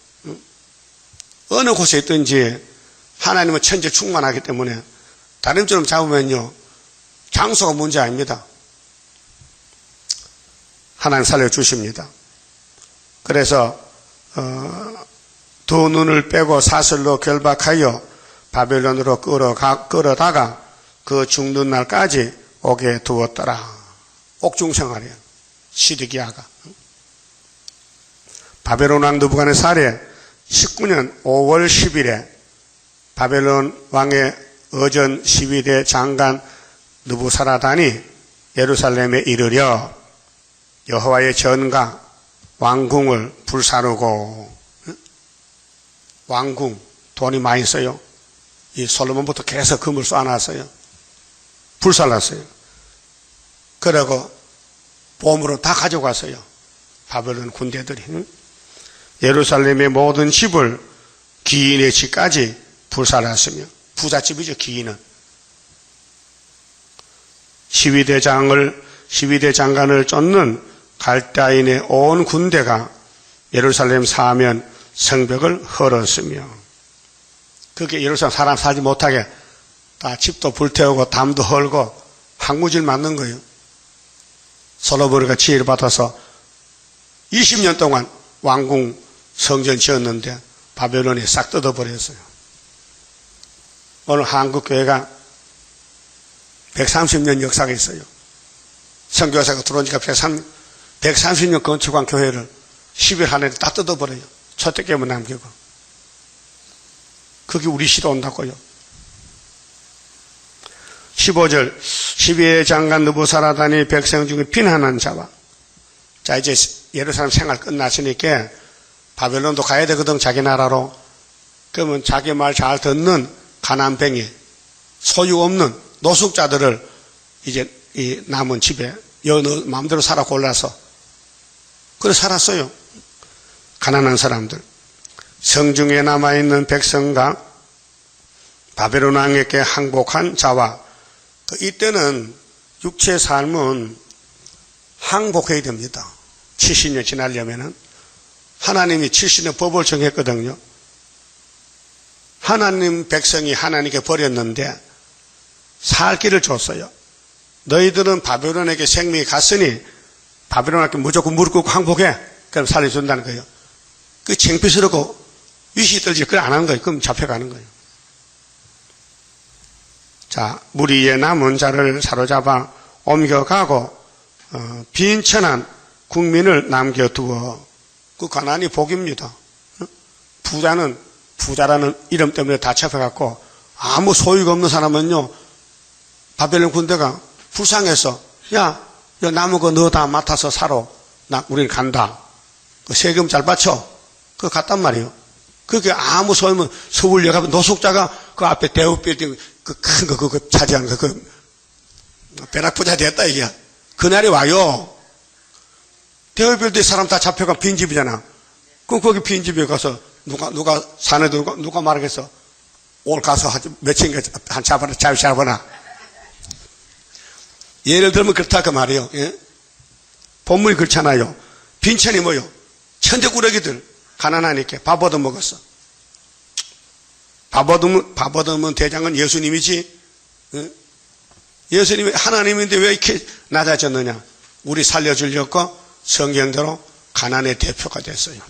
어느 곳에 있든지 하나님은 천재 충만하기 때문에 다림줄을 잡으면요, 장소가 문제 아닙니다. 하나님 살려주십니다. 그래서 두 눈을 빼고 사슬로 결박하여 바벨론으로 끌어다가 그 죽는 날까지 옥에 두었더라. 옥중생활이에요. 시드기야가. 바벨론 왕 느부갓네살의 19년 5월 10일에 바벨론 왕의 어전 12대 장관 느부사라단이 예루살렘에 이르려 여호와의 전가 왕궁을 불사르고, 왕궁 돈이 많이 써요. 이 솔로몬부터 계속 금을 쏴놨어요. 불살랐어요. 그러고 보물을 다 가져갔어요. 바벨론 군대들이. 예루살렘의 모든 집을 기인의 집까지 불살랐으며, 부잣집이죠, 기인은. 12대 장관을 쫓는 갈대아인의 온 군대가 예루살렘 사면 성벽을 헐었으며, 그게 예루살렘 사람 살지 못하게 다 집도 불태우고 담도 헐고 항구질 맞는 거예요. 솔로몬이가 지혜를 받아서 20년 동안 왕궁 성전 지었는데 바벨론이 싹 뜯어버렸어요. 오늘 한국교회가 130년 역사가 있어요. 선교사가 들어온 지가 130년 건축한 교회를 10일 안에 다 뜯어버려요. 초대교회만 남기고. 그게 우리 시대 온다고요. 15절 12의 장관 느부사라단이 백성 중에 비난한 자와, 자 이제 예루살렘 생활 끝났으니까 바벨론도 가야 되거든, 자기 나라로. 그러면 자기 말 잘 듣는 가난뱅이, 소유 없는 노숙자들을 이제 이 남은 집에 마음대로 살아 골라서 그래 살았어요. 가난한 사람들. 성중에 남아있는 백성과 바벨론 왕에게 항복한 자와, 이때는 육체의 삶은 항복해야 됩니다. 70년 지나려면은. 하나님이 70년 법을 정했거든요. 하나님 백성이 하나님께 버렸는데 살 길을 줬어요. 너희들은 바벨론에게 생명이 갔으니 바벨론에게 무조건 무릎 꿇고 항복해. 그럼 살려준다는 거예요. 그 창피스럽고 위시 떨지 그걸 안 하는 거예요. 그럼 잡혀가는 거예요. 자, 무리의 남은 자를 사로잡아 옮겨가고 빈천한 국민을 남겨두어. 그 가난이 복입니다. 부자라는 이름 때문에 다 잡혀갖고 아무 소유가 없는 사람은요, 바벨론 군대가 불쌍해서 야, 남은 거 너 다 맡아서 살아. 우린 간다. 그 세금 잘 받쳐. 그거 갔단 말이에요. 그게 아무 소유면 서울역 앞에 노숙자가 그 앞에 대우빌딩 그 큰 거 그거 차지한 거 그 벼락부자 됐다 이게. 그날이 와요. 대우빌딩 사람 다 잡혀가 빈집이잖아. 그럼 거기 빈집에 가서 누가 사내도 누가 말하겠어. 오늘 가서 며칠 한 잡아나. 예를 들면 그렇다 그 말이에요. 예? 본문이 그렇잖아요. 빈천이 뭐요? 천재꾸러기들 가난하니까 밥 얻어먹었어. 밥 얻으면 대장은 예수님이지. 예? 예수님이 하나님인데 왜 이렇게 낮아졌느냐? 우리 살려주려고 성경대로 가난의 대표가 됐어요.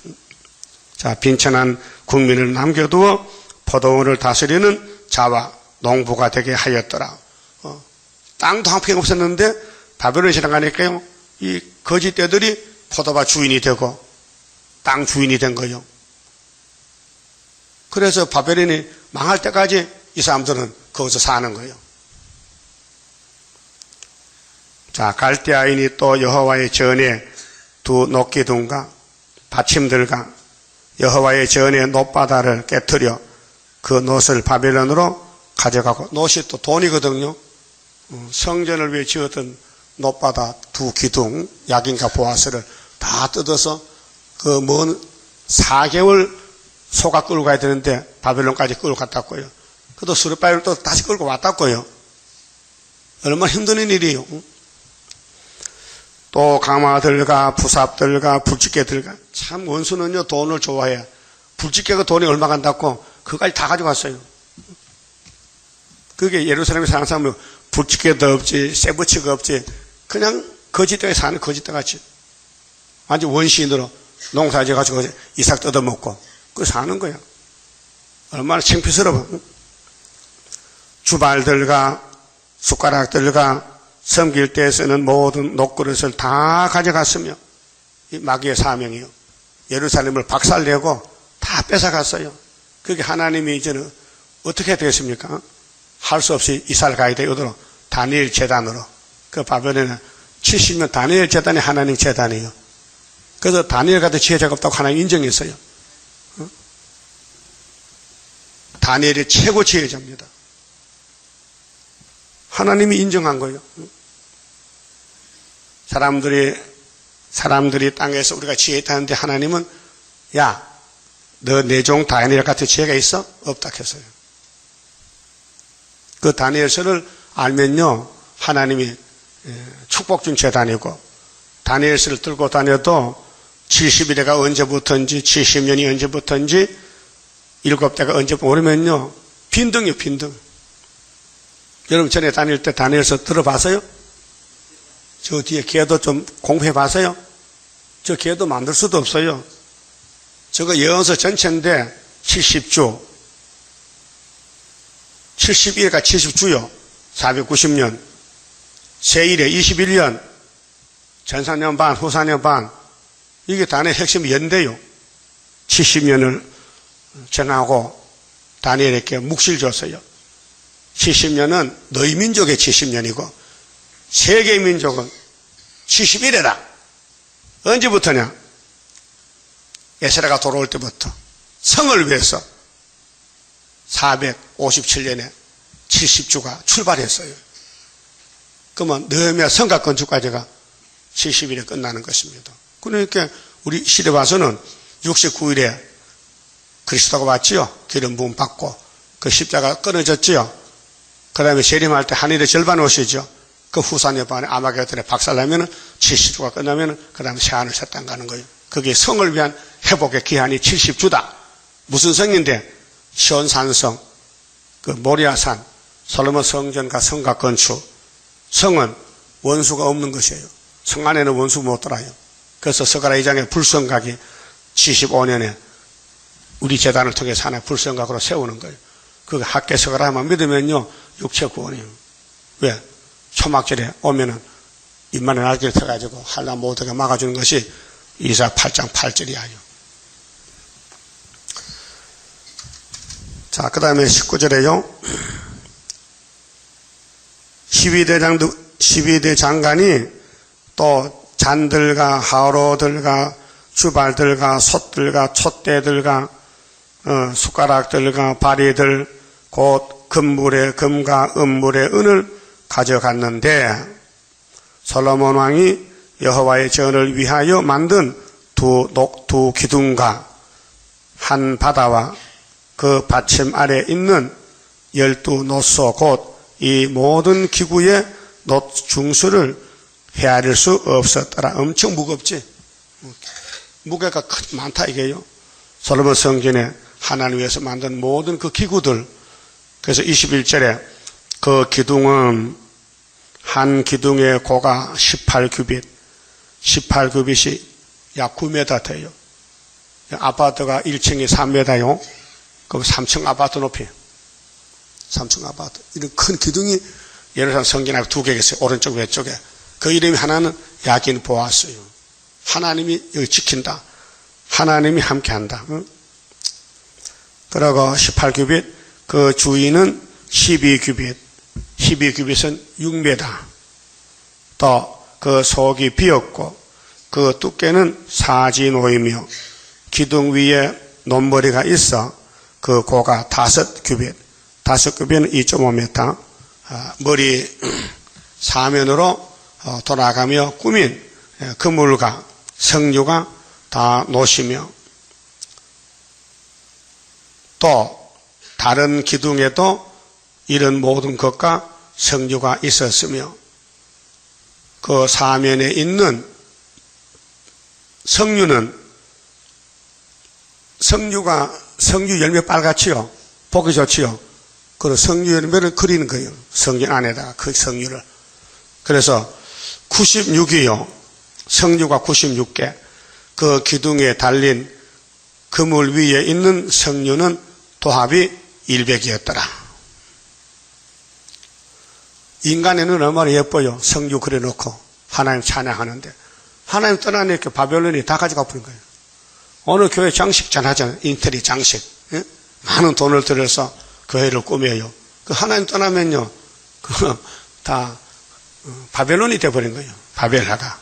자, 빈천한 국민을 남겨두어 포도원을 다스리는 자와 농부가 되게 하였더라. 땅도 한 평 없었는데 바벨론에 지나가니까요, 이 거짓대들이 포도밭 주인이 되고 땅 주인이 된 거예요. 그래서 바벨론이 망할 때까지 이 사람들은 거기서 사는 거예요. 자, 갈대아인이 또 여호와의 전에 두 녹기둥과 받침들과 여호와의 전에 놋바다를 깨뜨려 그 놋을 바벨론으로 가져가고, 놋이 또 돈이거든요. 성전을 위해 지었던 놋바다 두 기둥, 야긴과 보아스를 다 뜯어서 그 먼 4개월 소가 끌고 가야 되는데 바벨론까지 끌고 갔다고요. 그것도 수르바벨을 또 다시 끌고 왔다고요. 얼마나 힘든 일이에요. 또 가마들과 부삽들과 불집게들과, 참 원수는요 돈을 좋아해. 불집게가 돈이 얼마 간다고 그까지 다 가져갔어요. 그게 예루살렘에 사는 사람은 불집게도 없지, 쇠붙이가 없지, 그냥 거짓되게 사는 거짓대같이 완전 원시인으로 농사 지어가지고 이삭 뜯어먹고 그 사는 거야. 얼마나 창피스러워. 주발들과 숟가락들과 섬길 때 쓰는 모든 녹그릇을 다 가져갔으며, 이 마귀의 사명이요, 예루살렘을 박살내고 다 뺏어갔어요. 그게 하나님이 이제는 어떻게 되겠습니까? 할 수 없이 이사를 가야 되거든요. 다니엘 제단으로. 그 바벨론에 70년 다니엘 제단이 하나님 제단이에요. 그래서 다니엘 같은 지혜자가 없다고 하나님 인정했어요. 다니엘이 최고 지혜자입니다. 하나님이 인정한 거예요. 사람들이 땅에서 우리가 지혜 있다는데 하나님은, 야, 너 내 종 다니엘 같은 지혜가 있어? 없다 했어요. 그 다니엘서를 알면요, 하나님이 축복 준 재단이고, 다니엘서를 들고 다녀도 70일에가 언제부터인지, 70년이 언제부터인지, 7대가 언제부터 모르면요, 빈둥이요, 빈둥. 여러분 전에 다닐 때 다니엘서 들어봤어요? 저 뒤에 계도 좀 공부해 봤어요? 저 계도 만들 수도 없어요. 저거 예언서 전체인데 70주, 71가 70주요. 490년. 세일에 21년. 전사년 반, 후사년 반. 이게 다니엘 핵심 연대요. 70년을 정하고 다니엘에게 묵시를 줬어요. 70년은 너희 민족의 70년이고 세계 민족은 71회다. 언제부터냐? 에스라가 돌아올 때부터 성을 위해서 457년에 70주가 출발했어요. 그러면 느헤미야 성곽 건축까지가 70일에 끝나는 것입니다. 그러니까 우리 시대 와서는 69일에 그리스도가 왔지요. 기름 부음 받고 그 십자가 끊어졌지요. 그 다음에 재림할 때 하늘의 절반 오시죠. 그 후사년 반에 아마겟돈에 박살나면은 70주가 끝나면은 그 다음에 새하늘 새 땅 가는 거예요. 그게 성을 위한 회복의 기한이 70주다. 무슨 성인데? 시온산성, 그 모리아산, 솔로몬 성전과 성곽 건축. 성은 원수가 없는 것이에요. 성 안에는 원수 못 들어요. 그래서 스가랴 2장의 불성각이 75년에 우리 재단을 통해서 하나의 불성각으로 세우는 거예요. 그게 학계석을하면 믿으면요, 육체 구원이에요. 왜? 초막절에 오면은 입만에 날개를 펴가지고 한라 못하게 막아주는 것이 이사 8장 8절이야요. 자, 그 다음에 19절에요. 12대 장관이 또 잔들과 하로들과 주발들과 솥들과 촛대들과 숟가락들과 바리들 곧 금물의 금과 은물의 은을 가져갔는데 솔로몬 왕이 여호와의 전을 위하여 만든 두 기둥과 한 바다와 그 받침 아래 있는 12노소 곧 이 모든 기구의 놋 중수를 헤아릴 수 없었더라. 엄청 무겁지? 무게가 많다 이게요. 솔로몬 성전에 하나님 위해서 만든 모든 그 기구들. 그래서 21절에 그 기둥은 한 기둥의 고가 18규빗, 18규빗이 약 9m 돼요. 아파트가 1층이 3m요. 그럼 3층 아파트 높이. 3층 아파트. 이런 큰 기둥이 예루살렘 성전 앞에 두 개가 있어요. 오른쪽 왼쪽에. 그 이름이 하나는 야긴 보았어요. 하나님이 여기 지킨다. 하나님이 함께한다. 그리고 18규빗, 그 주위는 12규빗. 12규빗은 6m. 또 그 속이 비었고 그 두께는 사지노이며 기둥 위에 논머리가 있어 그 고가 5규빗. 5규빗은 2.5m. 머리 사면으로 돌아가며 꾸민 그물과 성류가 다 노시며 또 다른 기둥에도 이런 모든 것과 성류가 있었으며 그 사면에 있는 성류 열매 빨갛지요. 보기 좋지요. 그 성류 열매를 그리는 거예요. 성전 안에다가 그 성류를. 그래서 96이요. 성류가 96개. 그 기둥에 달린 그물 위에 있는 성류는 도합이 100이었더라. 인간의 눈은 얼마나 예뻐요. 성류 그려놓고 하나님 찬양하는데 하나님 떠나니까 바벨론이 다 가져가 버린 거예요. 어느 교회 장식 잘 하잖아요. 인테리어 장식. 예? 많은 돈을 들여서 교회를 꾸며요. 그 하나님 떠나면요, 다 바벨론이 돼버린 거예요. 바벨하다.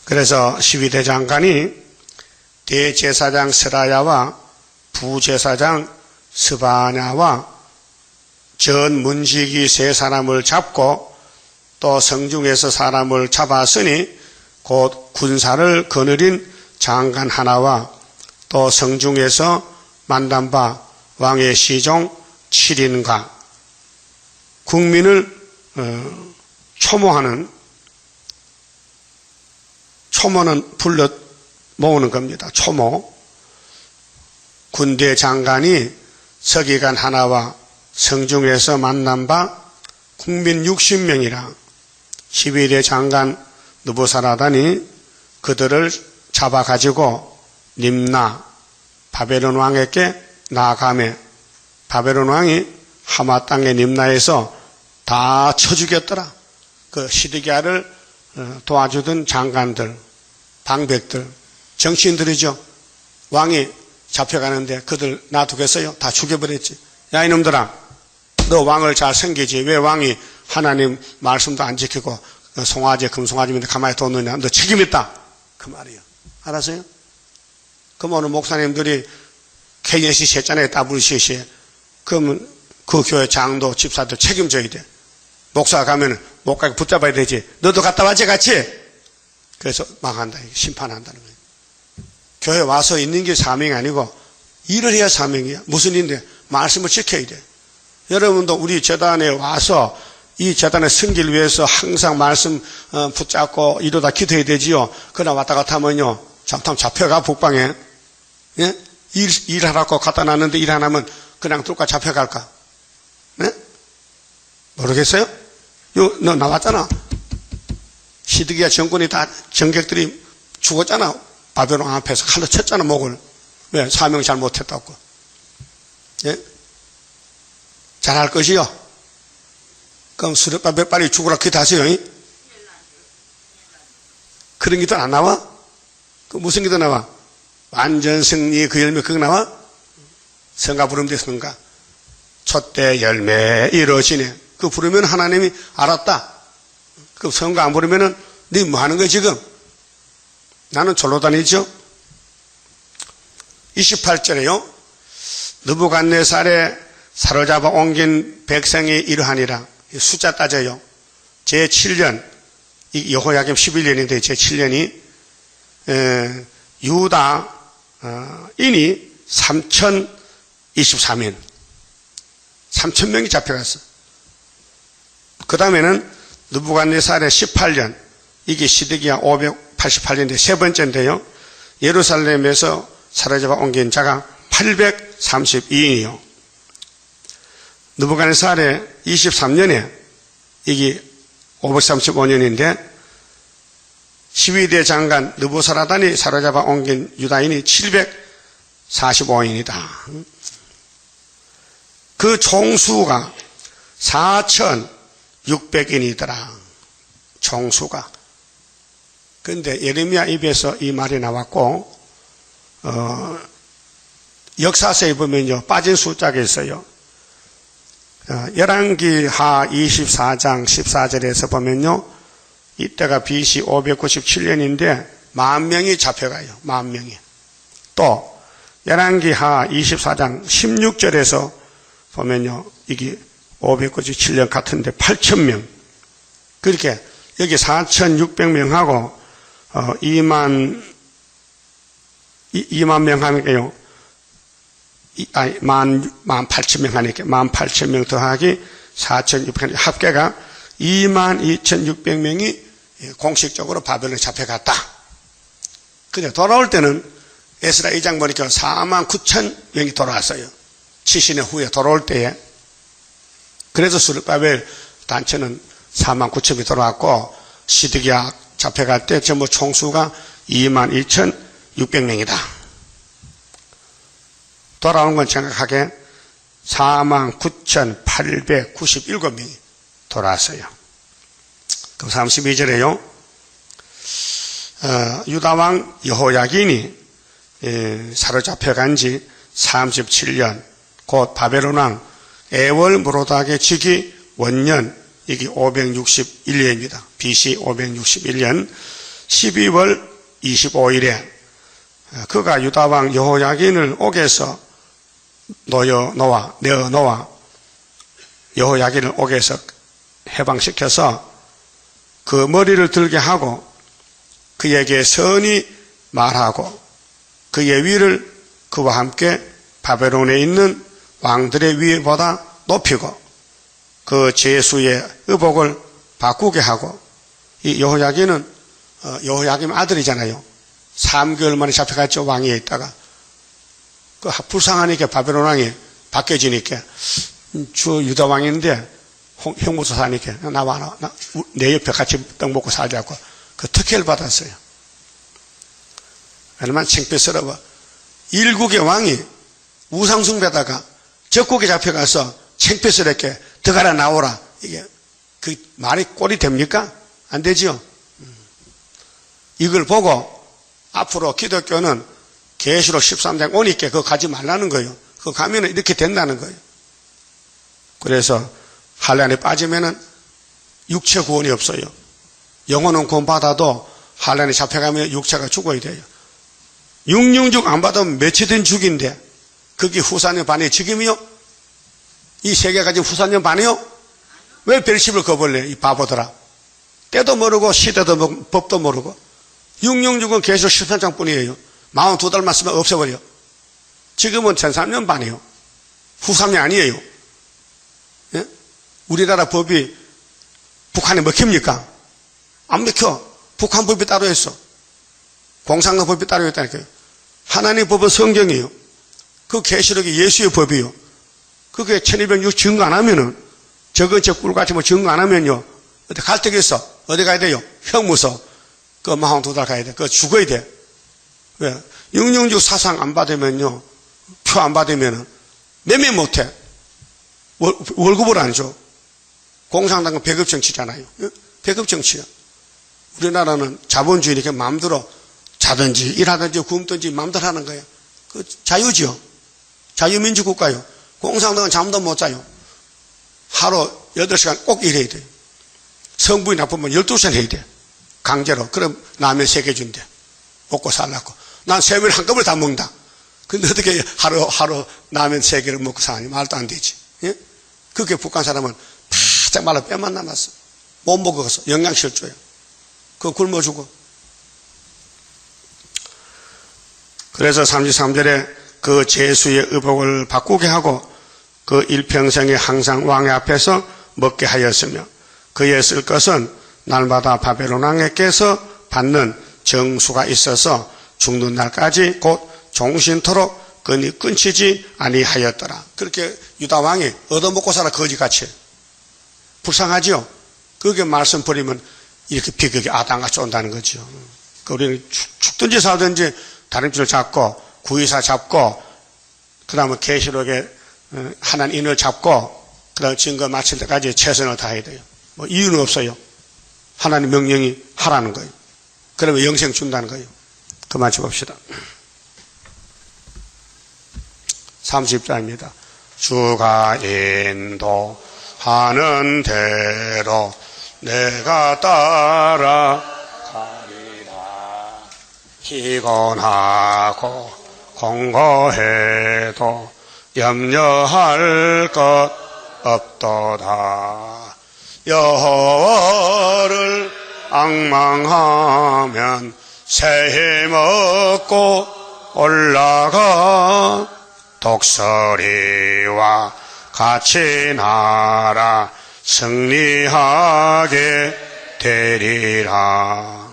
그래서 12대 장관이 대제사장 스라야와 부제사장 스바냐와 전 문지기 3사람을 잡고 또 성중에서 사람을 잡았으니 곧 군사를 거느린 장관 하나와 또 성중에서 만난 바 왕의 시종 7인과 국민을 초모는 불러 모으는 겁니다. 초모. 군대 장관이 서기관 하나와 성중에서 만난 바 국민 60명이라 12대 장관 느부사라단이 그들을 잡아가지고 림나 바벨론 왕에게 나아가매 바벨론 왕이 하마 땅의 림나에서 다 쳐 죽였더라. 그 시드기야를 도와주던 장관들, 방백들, 정치인들이죠. 왕이 잡혀가는데 그들 놔두겠어요? 다 죽여버렸지. 야 이놈들아, 너 왕을 잘 섬기지. 왜 왕이 하나님 말씀도 안 지키고 송아지, 금송아지인데 가만히 뒀느냐. 너 책임있다. 그 말이에요. 알았어요? 그럼 오늘 목사님들이 KNC 했잖아요. WCC. 그러면 그 교회 장도 집사들 책임져야 돼. 목사가 가면 못 가게 붙잡아야 되지. 너도 갔다 왔지 같이? 그래서 망한다. 심판한다는 거예요. 교회 와서 있는 게 사명이 아니고 일을 해야 사명이야. 무슨 일인데? 말씀을 지켜야 돼. 여러분도 우리 재단에 와서 이 재단의 승기를 위해서 항상 말씀 붙잡고 이러다 기도해야 되지요. 그러나 왔다 갔다 하면요. 잠깐 잡혀가 북방에. 예? 일하라고 갖다 놨는데 일 안 하면 그냥 뚫고 잡혀갈까? 네? 모르겠어요? 너 나왔잖아. 시드기야 정권이 다 정객들이 죽었잖아. 바벨론 앞에서 칼로 쳤잖아 목을. 왜? 사명 잘 못했다고. 예? 잘할 것이요. 그럼 수렵밥 빨리 죽으라 기도하세요. 그런 기도 안 나와? 그 무슨 기도 나와? 완전 승리 그 열매 그거 나와? 성가 부르면 돼, 성가. 촛대 열매 이루어지네. 그 부르면 하나님이 알았다. 그 성가 안 부르면은 네 뭐 하는 거야 지금? 나는 절로 다니죠. 28절에요. 느부갓네살에 사로잡아 옮긴 백성이 이러하니라. 숫자 따져요. 제7년, 여호야김 11년인데 제7년이 유다 인이 3023인 3000명이 잡혀갔어. 그 다음에는 느부갓네살의 18년, 이게 시드기야 588년인데 세 번째인데요. 예루살렘에서 사로잡아 옮긴 자가 832인이요. 느부갓네살의 23년에 이게 535년인데 12대 장관 느부사라단이 사로잡아 옮긴 유다인이 745인이다. 그 총수가 4,600인이더라. 총수가. 그런데 예레미야 입에서 이 말이 나왔고 역사서에 보면요 빠진 숫자가 있어요. 열왕기하 24장 14절에서 보면요 이때가 BC 597년인데 10,000명이 잡혀가요. 10,000명이. 또 열왕기하 24장 16절에서 보면요 이게 597년 같은데 8,000명. 그렇게 여기 4,600명하고 2만 명 하니까요. 18,000명 하니까 18,000명 더하기 4,600명 합계가 22,600명이 공식적으로 바벨론에 잡혀갔다. 근데 돌아올 때는 에스라 2장 보니까 49,000명이 돌아왔어요. 70년 후에 돌아올 때에. 그래서 스룹바벨 단체는 49,000명이 돌아왔고 시드기야 잡혀갈 때 전부 총수가 22,600명이다. 돌아온 건 정확하게 49,897명이 돌아왔어요. 그럼 32절에요. 유다왕 여호야긴이 사로잡혀간 지 37년 곧 바벨론왕 에월므로닥의 즉위 원년 이게 561년입니다. BC 561년 12월 25일에 그가 유다왕 여호야긴을 옥에서 내어 놓아 여호야긴을 옥에서 해방시켜서 그 머리를 들게 하고 그에게 선히 말하고 그의 위를 그와 함께 바벨론에 있는 왕들의 위보다 높이고 그 제수의 의복을 바꾸게 하고 이 여호야긴은 여호야김 아들이잖아요. 3개월 만에 잡혀갔죠. 왕위에 있다가 그 불쌍하니까 바벨론 왕이 바뀌어지니까 주 유다 왕인데 형무소 사니까 나와 내 옆에 같이 떡 먹고 살자고 그 특혜를 받았어요. 얼마나 창피스러워. 일국의 왕이 우상숭배다가 적국에 잡혀가서 창피스럽게 들어가라 나오라 이게 그 말이 꼴이 됩니까? 안 되지요. 이걸 보고 앞으로 기독교는 계시록 13장 오니까 그거 가지 말라는 거예요. 그거 가면은 이렇게 된다는 거예요. 그래서 한란에 빠지면은 육체 구원이 없어요. 영혼은 구원받아도 한란에 잡혀가면 육체가 죽어야 돼요. 666 안 받으면 며칠된 죽인데 그게 후사년 반의 죽임이요? 이 세계 가진 후사년 반이요? 왜 벨십을 거벌래? 이 바보들아. 때도 모르고 시대도 모르고 법도 모르고 666은 계속 13장 뿐이에요. 42달만 쓰면 없애버려. 지금은 1300년 반이에요. 후삼이 아니에요. 예? 우리나라 법이 북한에 먹힙니까? 안 먹혀. 북한 법이 따로 있어. 공산당 법이 따로 있다니까요. 하나님 법은 성경이에요. 그 계시록이 예수의 법이에요. 그게 1206 증거 안 하면은 적은 저 꿀같이 뭐 증거 안 하면요. 어디 갈 데가 있어. 어디 가야 돼요? 형무소. 그 42달 가야 돼. 그거 죽어야 돼. 왜? 666 사상 안 받으면요, 표 안 받으면 매매 못해. 월급을 안 줘. 공산당은 배급 정치잖아요. 배급 정치야. 우리나라는 자본주의 이렇게 마음대로 자든지 일하든지 굶든지 마음대로 하는 거예요. 그 자유지요. 자유민주국가요. 공산당은 잠도 못 자요. 하루 8시간 꼭 일해야 돼요. 성분이 나쁘면 12시간 해야 돼. 강제로. 그럼 라면 3개 준대. 먹고 살라고. 난 3명 한꺼번에 다 먹는다. 근데 어떻게 하루 라면 3개를 먹고 사니? 말도 안 되지. 예? 그렇게 북한 사람은 바짝 말라 뼈만 남았어. 못 먹어서 영양실조야. 그거 굶어주고. 그래서 33절에 그 제수의 의복을 바꾸게 하고 그 일평생에 항상 왕의 앞에서 먹게 하였으며 그의 쓸 것은 날마다 바벨론 왕에게서 받는 정수가 있어서 죽는 날까지 곧 종신토록 끈이 끊치지 아니하였더라. 그렇게 유다 왕이 얻어먹고 살아 거지같이. 불쌍하지요? 그게 말씀 버리면 이렇게 비극이 아담같이 온다는 거죠. 우리는 죽든지 살든지 다른 길을 잡고 구의사 잡고 그 다음에 계시록에 하나님 인을 잡고 그 다음에 증거 마칠 때까지 최선을 다해야 돼요. 뭐 이유는 없어요. 하나님 명령이 하라는 거예요. 그러면 영생 준다는 거예요. 그만 봅시다. 30절입니다. 주가 인도하는 대로 내가 따라가리라. 피곤하고 공고해도 염려할 것 없도다. 여호와를 앙망하면 새 먹고 올라가 독수리와 같이 날아 승리하게 되리라.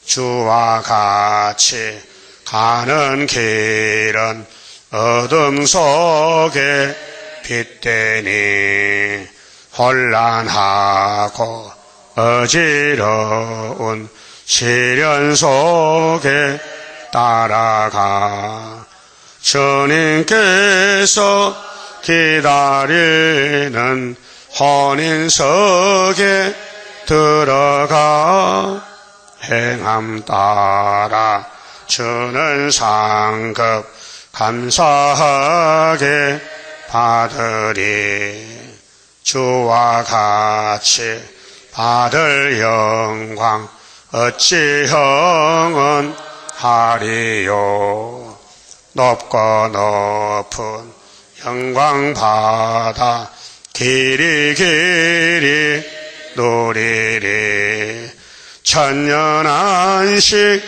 주와 같이 가는 길은 어둠 속에 빛되니 혼란하고 어지러운 시련 속에 따라가 주님께서 기다리는 혼인석에 들어가 행함 따라 주는 상급 감사하게 받으리. 주와 같이 받을 영광 어찌 형은 하리요. 높고 높은 영광 받아 길이 누리리. 천년 안식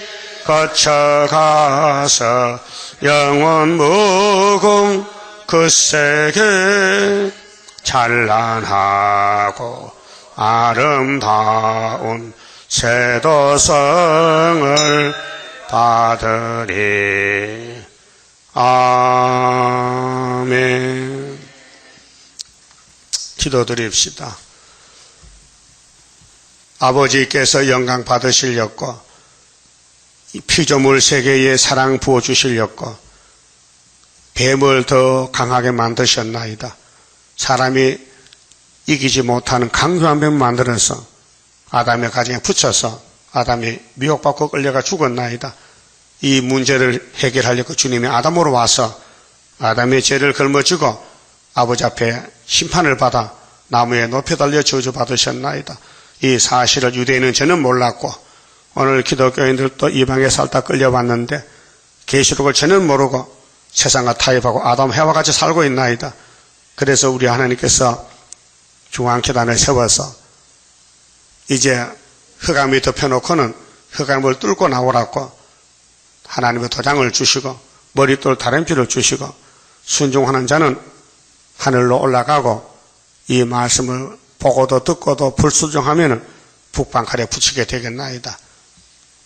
거쳐가서 영원 무궁 그 세계 찬란하고 아름다운 세도성을 받으리. 아멘. 기도드립시다. 아버지께서 영광 받으시려고 이 피조물 세계에 사랑 부어주시려고 뱀을 더 강하게 만드셨나이다. 사람이 이기지 못하는 강교한 뱀 만들어서 아담의 가정에 붙여서 아담이 미혹받고 끌려가 죽었나이다. 이 문제를 해결하려고 주님이 아담으로 와서 아담의 죄를 걸머쥐고 아버지 앞에 심판을 받아 나무에 높여 달려 저주받으셨나이다. 이 사실을 유대인은 저는 몰랐고 오늘 기독교인들도 이방에 살다 끌려왔는데 계시록을 저는 모르고 세상과 타협하고 아담 해와 같이 살고 있나이다. 그래서 우리 하나님께서 중앙계단을 세워서 이제 흑암이 덮여놓고는 흑암을 뚫고 나오라고 하나님의 도장을 주시고 머릿돌 다림질을 주시고 순종하는 자는 하늘로 올라가고 이 말씀을 보고도 듣고도 불순종하면 북방칼에 붙이게 되겠나이다.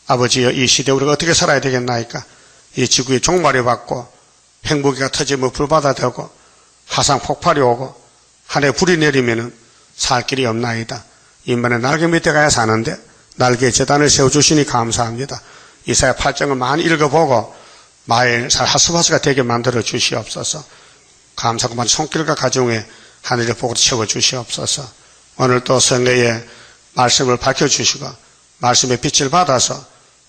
아버지여, 이 시대에 우리가 어떻게 살아야 되겠나이까? 이 지구에 종말이 받고 행복이가 터지면 불바다 되고 화산 폭발이 오고 하늘에 불이 내리면 살 길이 없나이다. 인간의 날개 밑에 가야 사는데 날개 재단을 세워주시니 감사합니다. 이사야 8장을 많이 읽어보고 마을 하스바스가 되게 만들어 주시옵소서. 감사그만 손길과 가정에 하늘의 복으로 채워 주시옵소서. 오늘 또 성례의 말씀을 밝혀주시고 말씀의 빛을 받아서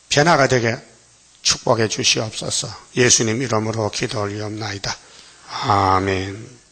변화가 되게 축복해 주시옵소서. 예수님 이름으로 기도 올리옵나이다. 아멘.